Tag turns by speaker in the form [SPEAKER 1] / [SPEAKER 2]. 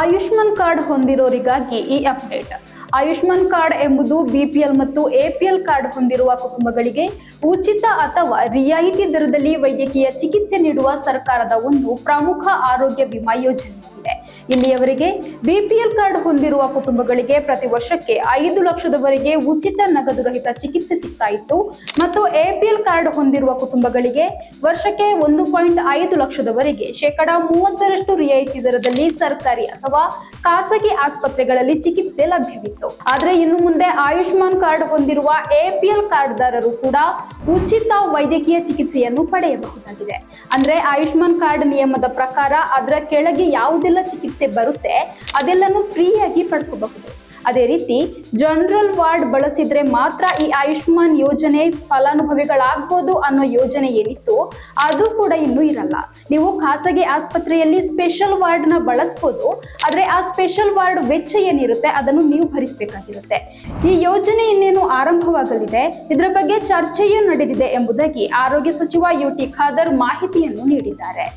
[SPEAKER 1] Ayushman card ಹೊಂದಿರೋರಿಗಾಗಿ ಈ update. Ayushman card ಎಂಬುದು BPL ಮತ್ತು ಎಪಿಎಲ್ ಕಾರ್ಡ್ ಹೊಂದಿರುವ ಕುಟುಂಬಗಳಿಗೆ ಉಚಿತ ಅಥವಾ ರಿಯಾಯಿತಿ ದರದಲ್ಲಿ ವೈದ್ಯಕೀಯ ಚಿಕಿತ್ಸೆ ನೀಡುವ ಸರ್ಕಾರದ ಒಂದು ಪ್ರಮುಖ ಆರೋಗ್ಯ ವಿಮಾ ಯೋಜನೆಯಾಗಿದೆ. ಇಲ್ಲಿಯವರೆಗೆ ಬಿಪಿಎಲ್ ಕಾರ್ಡ್ ಹೊಂದಿರುವ ಕುಟುಂಬಗಳಿಗೆ ಪ್ರತಿ ವರ್ಷಕ್ಕೆ 5 ಲಕ್ಷದವರೆಗೆ ಉಚಿತ ನಗದು ರಹಿತ ಚಿಕಿತ್ಸೆ ಸಿಗ್ತಾ ಇತ್ತು ಮತ್ತು ಎಪಿಎಲ್ ಕಾರ್ಡ್ ಹೊಂದಿರುವ ಕುಟುಂಬಗಳಿಗೆ ವರ್ಷಕ್ಕೆ 1.5 ಲಕ್ಷದವರೆಗೆ 30% ರಿಯಾಯಿತಿ ದರದಲ್ಲಿ ಸರ್ಕಾರಿ ಅಥವಾ ಖಾಸಗಿ ಆಸ್ಪತ್ರೆಗಳಲ್ಲಿ ಚಿಕಿತ್ಸೆ ಲಭ್ಯವಿತ್ತು. ಆದ್ರೆ ಇನ್ನು ಮುಂದೆ ಆಯುಷ್ಮಾನ್ ಕಾರ್ಡ್ ಹೊಂದಿರುವ ಎಪಿಎಲ್ ಕಾರ್ಡ್ದಾರರು ಕೂಡ ಉಚಿತ ವೈದ್ಯಕೀಯ ಚಿಕಿತ್ಸೆಯನ್ನು ಪಡೆಯಬಹುದಾಗಿದೆ. ಅಂದ್ರೆ ಆಯುಷ್ಮಾನ್ ಕಾರ್ಡ್ ನಿಯಮದ ಪ್ರಕಾರ ಅದರ ಕೆಳಗೆ ಯಾವುದೆಲ್ಲ ಚಿಕಿತ್ಸೆ ಬರುತ್ತೆ ಅದೆಲ್ಲನೂ ಫ್ರೀಯಾಗಿ ಪಡ್ಕೋಬಹುದು. ಅದೇ ರೀತಿ ಜನರಲ್ ವಾರ್ಡ್ ಬಳಸಿದ್ರೆ ಮಾತ್ರ ಈ ಆಯುಷ್ಮಾನ್ ಯೋಜನೆ ಫಲಾನುಭವಿಗಳಾಗ್ಬೋದು ಅನ್ನೋ ಯೋಜನೆ ಏನಿತ್ತು ಅದು ಕೂಡ ಇನ್ನೂ ಇರಲ್ಲ. ನೀವು ಖಾಸಗಿ ಆಸ್ಪತ್ರೆಯಲ್ಲಿ ಸ್ಪೆಷಲ್ ವಾರ್ಡ್ ನ ಬಳಸಬಹುದು, ಆದ್ರೆ ಆ ಸ್ಪೆಷಲ್ ವಾರ್ಡ್ ವೆಚ್ಚ ಏನಿರುತ್ತೆ ಅದನ್ನು ನೀವು ಭರಿಸಬೇಕಾಗಿರುತ್ತೆ. ಈ ಯೋಜನೆ ಇನ್ನೇನು ಆರಂಭವಾಗಲಿದೆ, ಇದರ ಬಗ್ಗೆ ಚರ್ಚೆಯೂ ನಡೆದಿದೆ ಎಂಬುದಾಗಿ ಆರೋಗ್ಯ ಸಚಿವ ಯುಟಿ ಖಾದರ್ ಮಾಹಿತಿಯನ್ನು ನೀಡಿದ್ದಾರೆ.